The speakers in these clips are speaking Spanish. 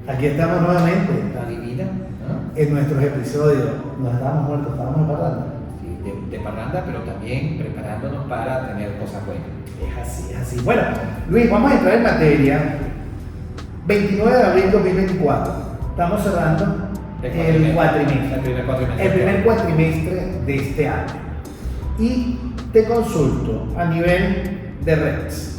Aquí estamos nuevamente Adivina, ¿no? en nuestros episodios. Nos estábamos muertos, estábamos en parranda. Sí, de parranda, pero también preparándonos para tener cosas buenas. Es así, es así. Bueno, Luis, vamos a entrar en materia. 29 de abril de 2024. Estamos cerrando el cuatrimestre. El primer cuatrimestre de este año. Y te consulto a nivel de Rex,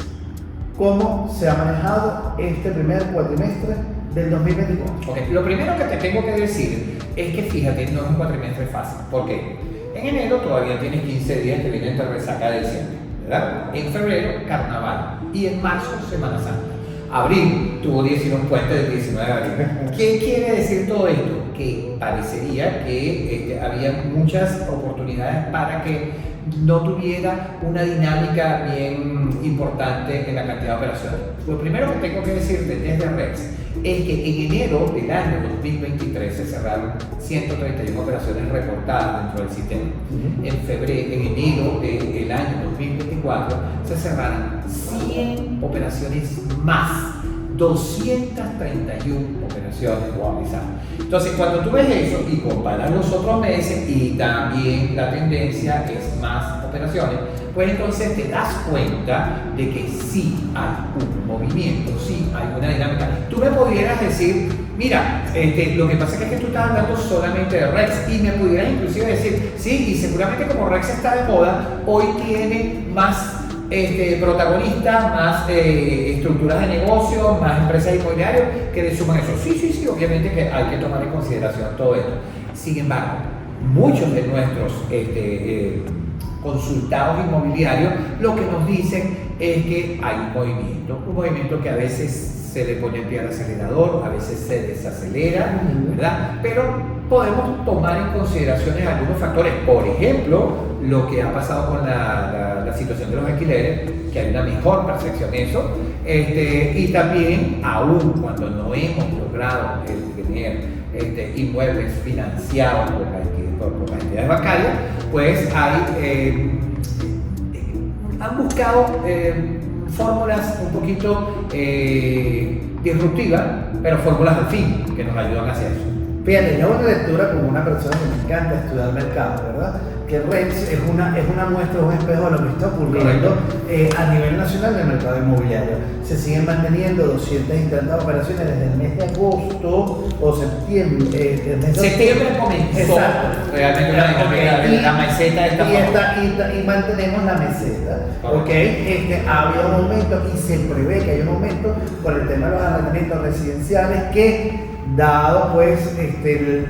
¿cómo se ha manejado este primer cuatrimestre del 2024? Ok, lo primero que te tengo que decir es que fíjate, no es un cuatrimestre fácil. ¿Por qué? En enero todavía tienes 15 días que vienen de resaca de diciembre, ¿verdad? En febrero, carnaval. Y en marzo, Semana Santa. Abril tuvo 19 puentes del 19 de abril. ¿Qué quiere decir todo esto? Que parecería que había muchas oportunidades para que no tuviera una dinámica bien importante en la cantidad de operaciones. Lo primero que tengo que decirte desde Rex es que en enero del año 2023 se cerraron 131 operaciones reportadas dentro del sistema. En enero del año 2024 se cerraron 100 operaciones más. 231 operaciones realizadas. Entonces, cuando tú ves eso y comparas los otros meses y también la tendencia es más operaciones, pues entonces te das cuenta de que sí hay un movimiento, sí hay una dinámica. Tú me pudieras decir, mira, lo que pasa es que tú estás hablando solamente de Rex y me pudieras inclusive decir, sí, y seguramente como Rex está de moda, hoy tiene más protagonistas, más estructuras de negocio, más empresas inmobiliarias que le suman eso. Sí, obviamente que hay que tomar en consideración todo esto. Sin embargo, muchos de nuestros consultados inmobiliarios lo que nos dicen es que hay un movimiento que a veces se le pone el pie al acelerador, a veces se desacelera, ¿verdad? Pero podemos tomar en consideración algunos factores, por ejemplo, lo que ha pasado con la situación de los alquileres, que hay una mejor percepción de eso, y también, aún cuando no hemos logrado tener inmuebles financiados por las entidades bancarias, pues han buscado fórmulas un poquito disruptivas, pero fórmulas al fin que nos ayudan hacia eso. Fíjate, yo hago una lectura como una persona que me encanta estudiar mercado, ¿verdad? Que Rex es una muestra, un espejo de lo que está ocurriendo a nivel nacional en el mercado inmobiliario. Se siguen manteniendo 200 y tantas operaciones desde el mes de agosto o septiembre. Septiembre comenzó realmente la meseta y mantenemos la meseta. Okay. Ha habido un aumento y se prevé que hay un aumento por el tema de los arrendamientos residenciales que, dado pues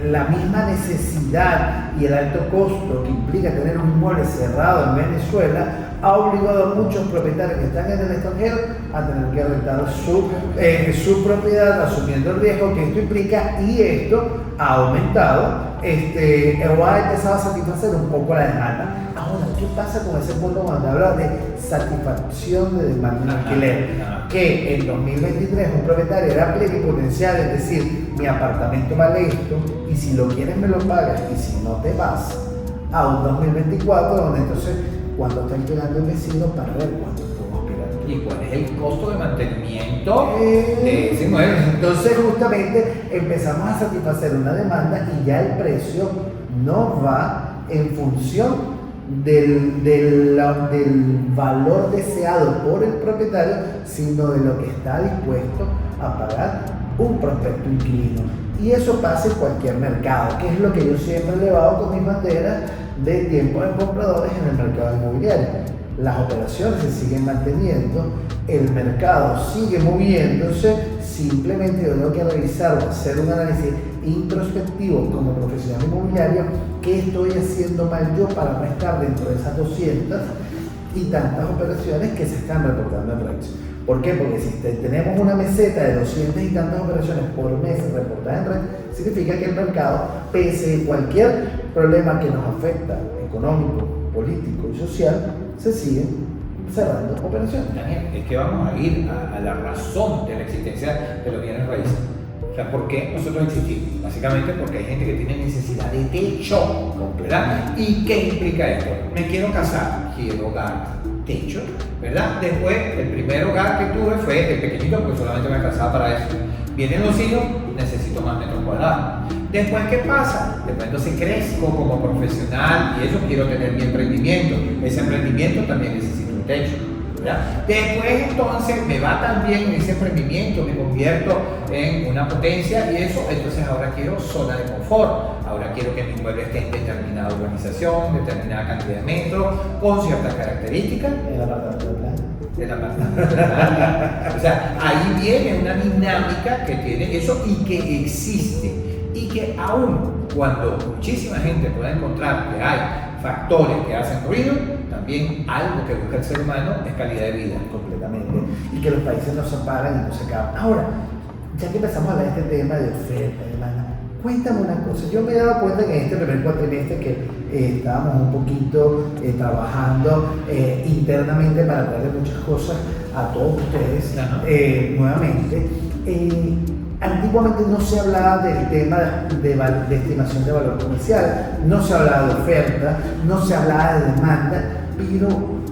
la misma necesidad y el alto costo que implica tener un inmueble cerrado en Venezuela, ha obligado a muchos propietarios que están en el extranjero a tener que rentar su propiedad, asumiendo el riesgo que esto implica, y esto ha aumentado o ha empezado a satisfacer un poco la demanda. Ahora, ¿qué pasa con ese punto cuando habla de satisfacción de demanda en alquiler? Que en 2023 un propietario era plenipotenciario, es decir, mi apartamento vale esto y si lo quieres me lo pagas y si no te vas, a un 2024 donde entonces cuando está alquilando el vecino para ver cuánto puedo aspirar. ¿Y cuál es el costo de mantenimiento de ese inmueble? Entonces justamente empezamos a satisfacer una demanda y ya el precio no va en función del valor deseado por el propietario, sino de lo que está dispuesto a pagar un prospecto inquilino. Y eso pasa en cualquier mercado, que es lo que yo siempre he elevado con mis banderas de tiempos de compradores en el mercado inmobiliario. Las operaciones se siguen manteniendo, el mercado sigue moviéndose, simplemente yo tengo que revisar o hacer un análisis introspectivo como profesional inmobiliario, qué estoy haciendo mal yo para no estar dentro de esas 200 y tantas operaciones que se están reportando en Rex. ¿Por qué? Porque si tenemos una meseta de 200 y tantas operaciones por mes reportadas en Rex, significa que el mercado, pese a cualquier problema que nos afecta, económico, político y social, se siguen cerrando operaciones. Daniel, es que vamos a ir a la razón de la existencia de los bienes raíces. O sea, ¿por qué nosotros existimos? Básicamente porque hay gente que tiene necesidad de techo, ¿verdad? ¿Y qué implica esto? Me quiero casar, quiero dar techo, ¿verdad? Después, el primer hogar que tuve fue el pequeñito porque solamente me alcanzaba para eso. Vienen los hijos, necesito más metros cuadrados. Después, ¿qué pasa? Después entonces crezco como profesional y eso quiero tener mi emprendimiento. Ese emprendimiento también necesita un techo, ¿verdad? Después entonces me va tan bien ese emprendimiento, me convierto en una potencia y eso, entonces ahora quiero zona de confort. Ahora quiero que mi inmueble esté en determinada urbanización, determinada cantidad de metros, con ciertas características. El apartamento de playa. El apartamento de playa. O sea, ahí viene una dinámica que tiene eso y que existe. Y que aún cuando muchísima gente pueda encontrar que hay factores que hacen ruido, también algo que busca el ser humano es calidad de vida. Completamente. Y que los países no se paran y no se acaban. Ahora, ya que empezamos a hablar de este tema de oferta y demanda, cuéntame una cosa. Yo me he dado cuenta que en este primer cuatrimestre que estábamos un poquito trabajando internamente para traerle muchas cosas a todos ustedes nuevamente. Antiguamente no se hablaba del tema de estimación de valor comercial, no se hablaba de oferta, no se hablaba de demanda, pero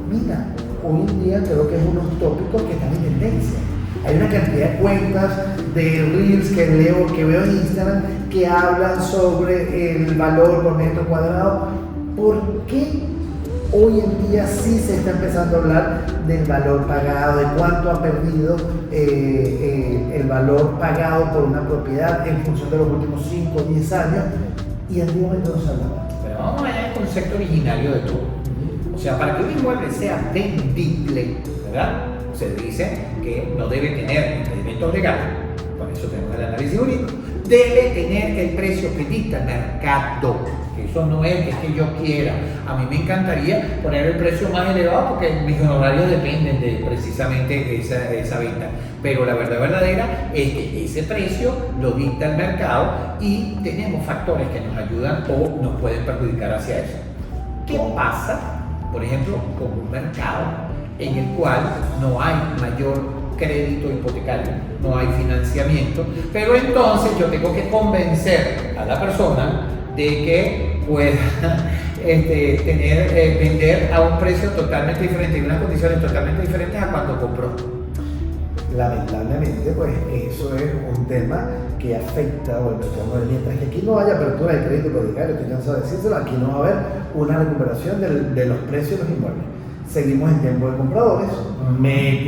mira, hoy en día creo que es unos tópicos que están en tendencia. Hay una cantidad de cuentas de Reels que veo en Instagram que hablan sobre el valor por metro cuadrado. ¿Por qué hoy en día sí se está empezando a hablar del valor pagado, de cuánto ha perdido el valor pagado por una propiedad en función de los últimos 5 o 10 años? Y antiguamente no se hablaba. Pero vamos allá al concepto originario de todo. O sea, para que un inmueble sea vendible, ¿verdad? Se dice que no debe tener impedimentos legales, por eso tenemos el análisis jurídico, debe tener el precio que dicta el mercado. Eso no es que yo quiera. A mí me encantaría poner el precio más elevado porque mis honorarios dependen de precisamente esa venta. Pero la verdad verdadera es que ese precio lo dicta el mercado y tenemos factores que nos ayudan o nos pueden perjudicar hacia eso. ¿Qué pasa, por ejemplo, con un mercado en el cual no hay mayor crédito hipotecario, no hay financiamiento, pero entonces yo tengo que convencer a la persona de que pueda vender a un precio totalmente diferente y unas condiciones totalmente diferentes a cuando compró? Lamentablemente, pues eso es un tema que afecta, bueno, mientras que aquí no haya apertura de crédito hipotecario, estoy cansado de decírselo, aquí no va a haber una recuperación de los precios de los inmuebles. Seguimos en tiempo de compradores,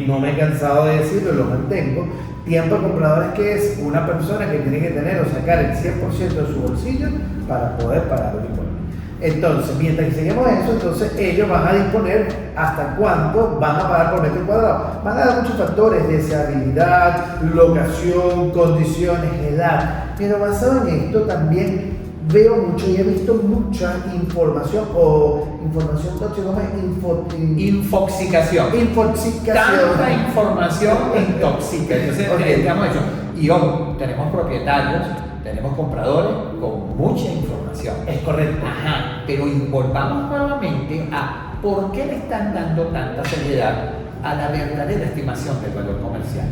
no me he cansado de decirlo, lo mantengo. Tiempo de compradores que es una persona que tiene que tener o sacar el 100% de su bolsillo para poder pagar el inmueble. Entonces, mientras que seguimos eso, entonces ellos van a disponer hasta cuánto van a pagar por metro cuadrado. Van a dar muchos factores, deseabilidad, locación, condiciones, edad. Pero basado en esto también veo mucho y he visto mucha información tóxica, Infoxicación. Tanta información intoxica. Entonces, digamos eso. Y ojo, tenemos propietarios, tenemos compradores con mucha información. Es correcto. Ajá, pero volvamos nuevamente a por qué le están dando tanta seriedad a la verdadera estimación del valor comercial.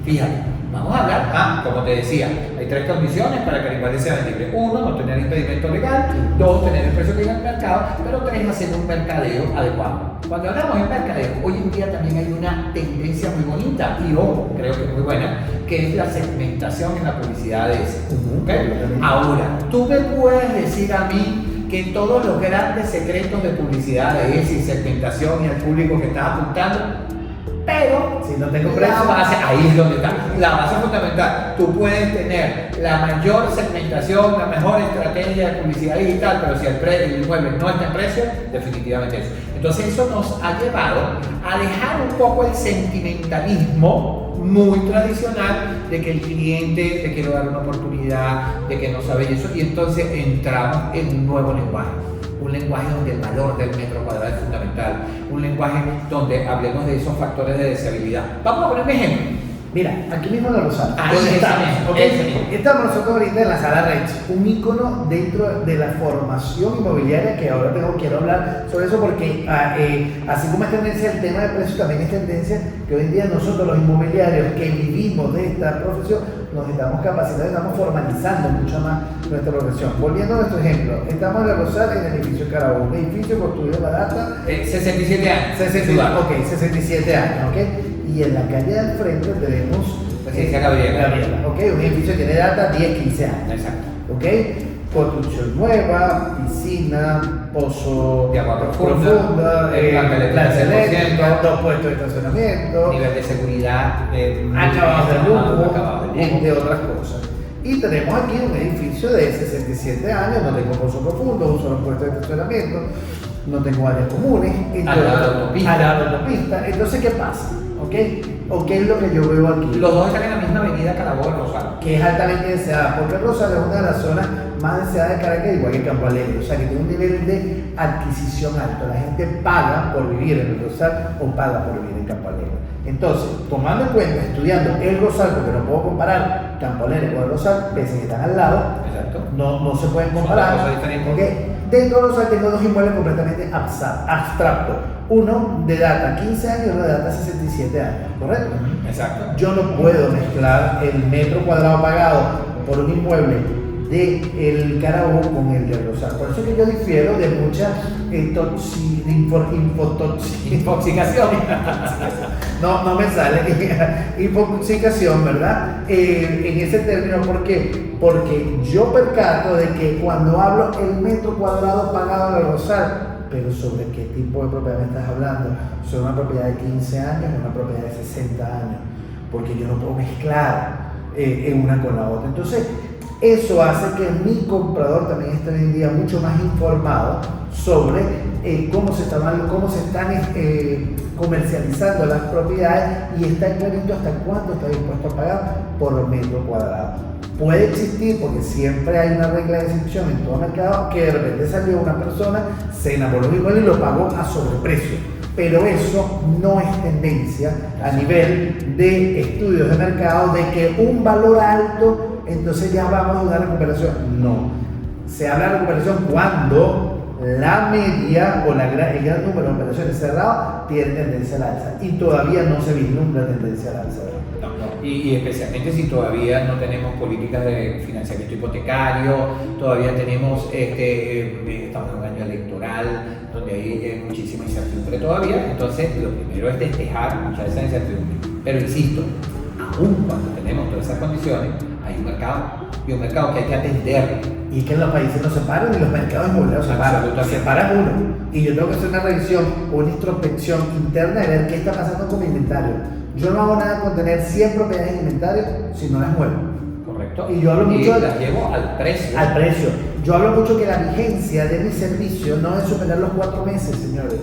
Fíjate, vamos a hablar, como te decía, hay 3 condiciones para que el inmueble sea vendible. 1, no tener impedimento legal. 2, tener el precio que diga el mercado. Pero 3, hacer un mercadeo adecuado. Cuando hablamos de mercadeo, hoy en día también hay una tendencia muy bonita y creo que muy buena, que es la segmentación en la publicidad de ese. ¿Okay? Ahora, tú me puedes decir a mí que todos los grandes secretos de publicidad de ese y segmentación y al público que estás apuntando, pero si no tengo precio, la base, ahí es donde está, la base fundamental. Tú puedes tener la mayor segmentación, la mejor estrategia de publicidad digital, pero si el inmueble no está en precio, definitivamente eso. Entonces eso nos ha llevado a dejar un poco el sentimentalismo muy tradicional de que el cliente le quiero dar una oportunidad, de que no sabe eso, y entonces entramos en un nuevo lenguaje. Un lenguaje donde el valor del metro cuadrado es fundamental, un lenguaje donde hablemos de esos factores de deseabilidad. Vamos a poner un ejemplo. Mira, aquí mismo en la Rosal. Ahí ¿Dónde ese estamos? mismo, ¿Ok? ese mismo. Estamos nosotros ahorita en la Sala Rex, un ícono dentro de la formación inmobiliaria que ahora quiero hablar sobre eso porque así como es tendencia el tema de precios, también es tendencia que hoy en día nosotros los inmobiliarios que vivimos de esta profesión nos estamos capacitando, estamos formalizando mucho más nuestra profesión. Volviendo a nuestro ejemplo, estamos en la Rosal en el edificio Carabobo, un edificio construido en la data 67 años. 67 años, ¿ok? Y en la calle al frente tenemos Residencia Gabriela. ¿ok? Un edificio que tiene data 10-15 años, Exacto. ¿ok? Construcción nueva, piscina, pozo De agua profunda, planta eléctrica, 2 puestos de estacionamiento, Nivel de seguridad. acabados de lujo, acabado de lujo. entre otras cosas. Y tenemos aquí un edificio de 67 años, no tengo pozo profundo, un solo puesto de estacionamiento, no tengo áreas comunes, Al lado de la autopista. al lado de la autopista. Entonces, ¿qué pasa? ¿Ok? ¿O qué es lo que yo veo aquí? Los dos están en la misma avenida Carabobo, Rosal. Que es altamente deseada, porque Rosal es una de las zonas más deseadas de Caracas, igual que Campo Alegre, o sea que tiene un nivel de adquisición alto. La gente paga por vivir en el Rosal o paga por vivir en Campo Alegre. Entonces, tomando en cuenta, estudiando el Rosal, porque no puedo comparar Campo Alegre con el Rosal, pese a que están al lado, Exacto. no se pueden Son comparar. dos cosas diferentes. ¿Ok? Dentro de Rosal tengo dos inmuebles completamente abstractos. Uno de data 15 años y uno de data 67 años, ¿correcto? Exacto. Yo no puedo mezclar el metro cuadrado pagado por un inmueble de el Carabobo con el de Rosal. Por eso es que yo difiero de mucha Infoxicación. no me sale infoxicación, ¿verdad? En ese término, ¿por qué? Porque yo percato de que cuando hablo el metro cuadrado pagado en el Rosal, pero ¿sobre qué tipo de propiedad me estás hablando? ¿Sobre una propiedad de 15 años o una propiedad de 60 años? Porque yo no puedo mezclar una con la otra. Entonces, eso hace que mi comprador también esté hoy en día mucho más informado sobre cómo se están comercializando las propiedades y está clarito hasta cuánto está dispuesto a pagar por metro cuadrado. Puede existir, porque siempre hay una regla de excepción en todo mercado, que de repente salió una persona, se enamoró de un inmueble y lo pagó a sobreprecio. Pero eso no es tendencia a nivel de estudios de mercado de que un valor alto, entonces ya vamos a una recuperación. No. Se habla de recuperación cuando la media o el gran número de operaciones cerradas tiene tendencia al alza y todavía no se vislumbra tendencia al alza. Y especialmente si todavía no tenemos políticas de financiamiento hipotecario, todavía tenemos, estamos en un año electoral donde hay muchísima incertidumbre todavía, entonces lo primero es despejar mucha de esa incertidumbre. Pero insisto, aún cuando tenemos todas esas condiciones, hay un mercado, y un mercado que hay que atender. Y que en los países no se paran y los mercados inmobiliarios se paran uno. Y yo tengo que hacer una revisión o una introspección interna de ver qué está pasando con mi inventario. Yo no hago nada con tener 100 propiedades en inventario si no las muevo. Correcto. Y yo hablo mucho las llevo al precio. Al precio. Yo hablo mucho que la vigencia de mi servicio no es superar los 4 meses, señores.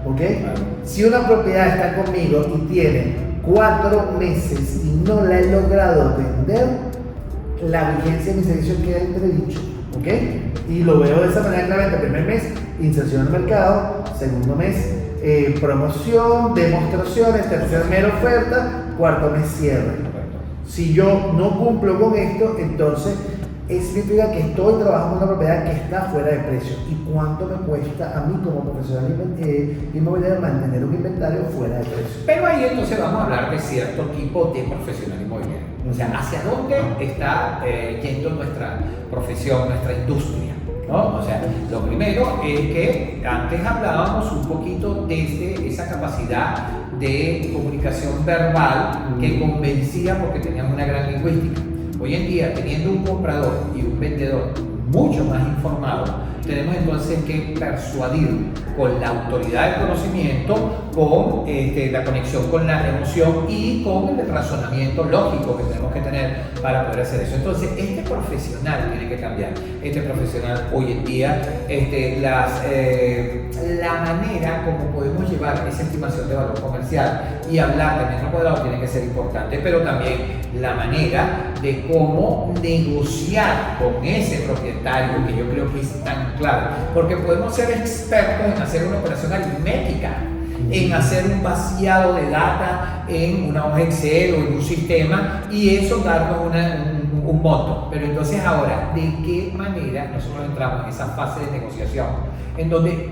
¿Ok? Claro. Si una propiedad está conmigo y tiene 4 meses y no la he logrado vender, la vigencia de mi servicio queda entredicho. ¿Ok? Y lo veo de esa manera claramente. Primer mes, inserción al mercado. Segundo mes, promoción, demostraciones. Tercer mes, oferta. Cuarto mes, cierre. Si yo no cumplo con esto, entonces significa que estoy trabajando en una propiedad que está fuera de precio. ¿Y cuánto me cuesta a mí como profesional inmobiliario mantener un inventario fuera de precio? Pero ahí entonces vamos a hablar de cierto tipo de profesional inmobiliario. O sea, ¿hacia dónde está yendo nuestra profesión, nuestra industria? ¿No? O sea, lo primero es que antes hablábamos un poquito desde esa capacidad de comunicación verbal que convencía porque teníamos una gran lingüística. Hoy en día, teniendo un comprador y un vendedor mucho más informados, tenemos entonces que persuadir con la autoridad del conocimiento, con la conexión con la emoción y con el razonamiento lógico que tenemos que tener para poder hacer eso. Entonces, este profesional tiene que cambiar. Este profesional hoy en día, la manera como podemos llevar esa estimación de valor comercial y hablar de metro cuadrado tiene que ser importante, pero también la manera de cómo negociar con ese propietario, que yo creo que es tan clave, porque podemos ser expertos en hacer una operación aritmética, en hacer un vaciado de data en una hoja Excel o en un sistema y eso darnos un monto. Pero entonces ahora, ¿de qué manera nosotros entramos en esa fase de negociación en donde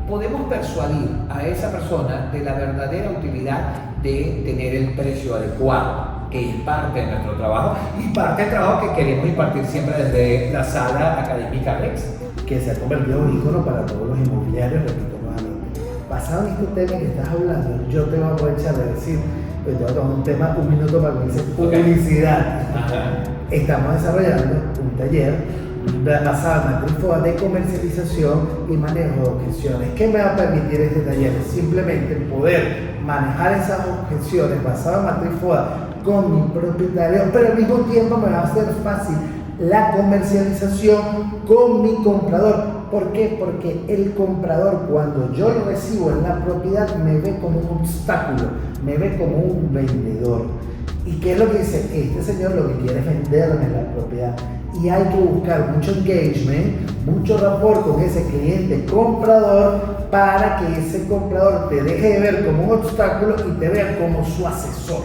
podemos persuadir a esa persona de la verdadera utilidad de tener el precio adecuado, que es parte de nuestro trabajo y parte del trabajo que queremos impartir siempre desde la sala académica Rex? Que se ha convertido en un ícono para todos los inmobiliarios, repito nuevamente. Basado en este tema que estás hablando, yo te voy a aprovechar de decir, pues te voy a tomar un tema, un minuto para que dice publicidad. Estamos desarrollando un taller basado en matriz FODA de comercialización y manejo de objeciones. ¿Qué me va a permitir este taller? Simplemente poder manejar esas objeciones basadas en matriz FODA con mi propietario, pero al mismo tiempo me va a hacer fácil la comercialización con mi comprador. ¿Por qué? Porque el comprador, cuando yo lo recibo en la propiedad, me ve como un obstáculo, me ve como un vendedor. ¿Y qué es lo que dice? Este señor lo que quiere es venderme la propiedad. Y hay que buscar mucho engagement, mucho rapport con ese cliente comprador para que ese comprador te deje de ver como un obstáculo y te vea como su asesor.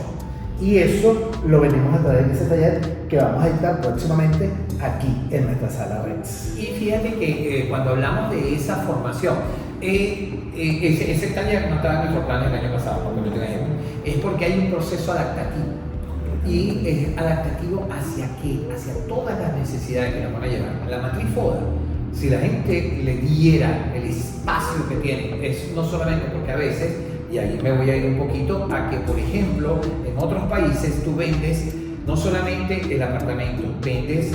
Y eso lo venimos a traer en ese taller que vamos a dictar próximamente aquí en nuestra sala Rex. Y fíjate que cuando hablamos de esa formación, ese taller no estaba en nuestro plan el año pasado, porque no tengo ejemplo, es porque hay un proceso adaptativo. Y es adaptativo hacia qué, hacia todas las necesidades que nos van a llevar. La matriz FODA, si la gente le diera el espacio que tiene, es no solamente porque a veces, y ahí me voy a ir un poquito, a que por ejemplo en otros países tú vendes no solamente el apartamento, vendes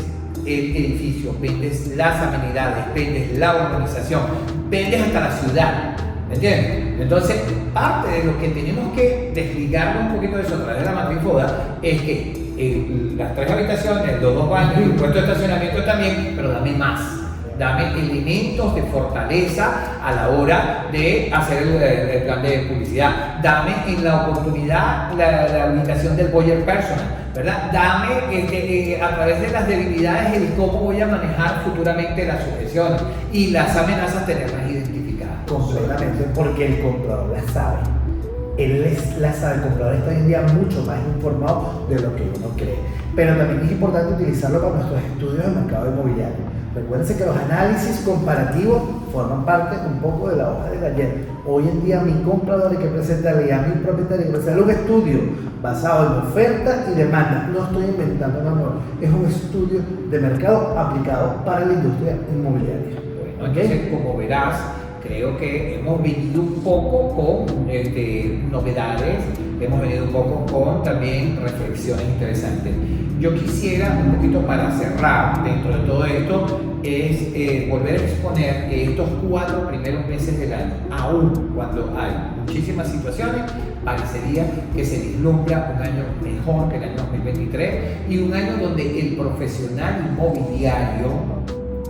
el edificio, vendes las amenidades, vendes la urbanización, vendes hasta la ciudad. ¿Me entiendes? Entonces, parte de lo que tenemos que desligarlo un poquito de eso a través de la matriz FODA es que las 3 habitaciones, los 2 baños y un puesto de estacionamiento también, pero dame más. Dame elementos de fortaleza a la hora de hacer el plan de publicidad. Dame en la oportunidad la ubicación del buyer personal, ¿verdad? Dame a través de las debilidades el cómo voy a manejar futuramente las objeciones y las amenazas tenerlas identificadas. Completamente, porque el comprador la sabe. Él la sabe, el comprador está hoy en día mucho más informado de lo que uno cree. Pero también es importante utilizarlo para nuestros estudios de mercado inmobiliario. Recuérdense que los análisis comparativos forman parte un poco de la hoja de ayer. Hoy en día mi comprador hay que presentarle a mi propietario hay que presentarle un estudio basado en oferta y demanda. No estoy inventando nada nuevo, es un estudio de mercado aplicado para la industria inmobiliaria. Bueno, entonces, como verás, creo que hemos venido un poco con novedades, hemos venido un poco con también reflexiones interesantes. Yo quisiera un poquito para cerrar dentro de todo esto es volver a exponer que estos 4 primeros meses del año, aún cuando hay muchísimas situaciones, parecería que se vislumbra un año mejor que el año 2023 y un año donde el profesional inmobiliario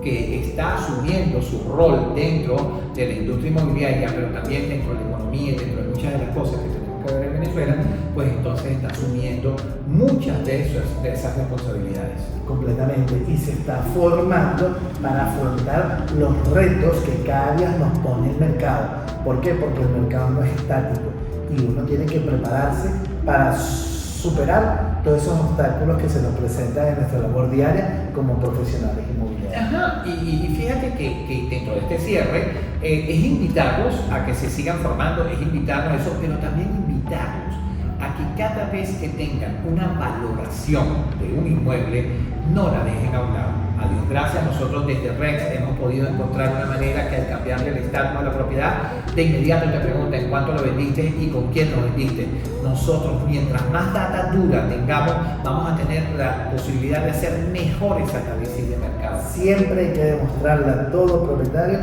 que está asumiendo su rol dentro de la industria inmobiliaria, pero también dentro de la economía y dentro de muchas de las cosas que tenemos que ver en Venezuela, pues entonces está asumiendo muchas de esas responsabilidades. Completamente, y se está formando para afrontar los retos que cada día nos pone el mercado. ¿Por qué? Porque el mercado no es estático y uno tiene que prepararse para superar todos esos obstáculos que se nos presentan en nuestra labor diaria como profesionales inmobiliarios. Ajá, y fíjate que dentro de este cierre es invitarlos a que se sigan formando, es invitarlos a eso, pero también invitarlos a que cada vez que tengan una valoración de un inmueble, no la dejen a un lado. A Dios gracias, nosotros desde Rex hemos podido encontrar una manera que al cambiarle el estatus a la propiedad, de inmediato te preguntan cuánto lo vendiste y con quién lo vendiste. Nosotros, mientras más data dura tengamos, vamos a tener la posibilidad de hacer mejores análisis de mercado. Siempre hay que demostrarle a todo propietario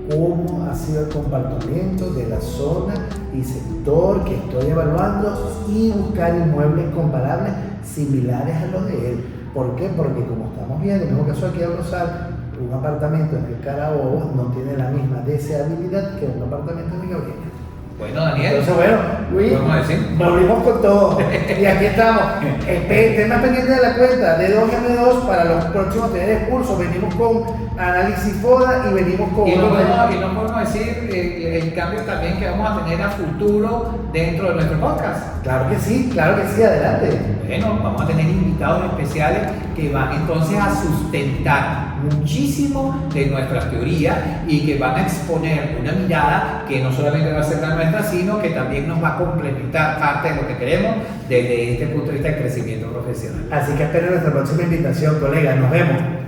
cómo ha sido el comportamiento de la zona y sector que estoy evaluando y buscar inmuebles comparables similares a los de él. ¿Por qué? Porque como estamos viendo, en el caso aquí de Rosal, un apartamento en el Carabobo no tiene la misma deseabilidad que un apartamento en Gabriela. Bueno, Daniel. Entonces, bueno, Luis, volvimos con todo. Y aquí estamos. Estén más pendientes de la cuenta de 2M2 para los próximos talleres cursos. Venimos con Análisis FODA y venimos con Y no otro tema. podemos decir el cambio también que vamos a tener a futuro dentro de nuestro podcast. Claro que sí, adelante. Bueno, vamos a tener invitados especiales que van entonces a sustentar muchísimo de nuestras teorías y que van a exponer una mirada que no solamente va a ser la nuestra, sino que también nos va a complementar parte de lo que queremos desde este punto de vista del crecimiento profesional. Así que esperen nuestra próxima invitación, colegas. Nos vemos.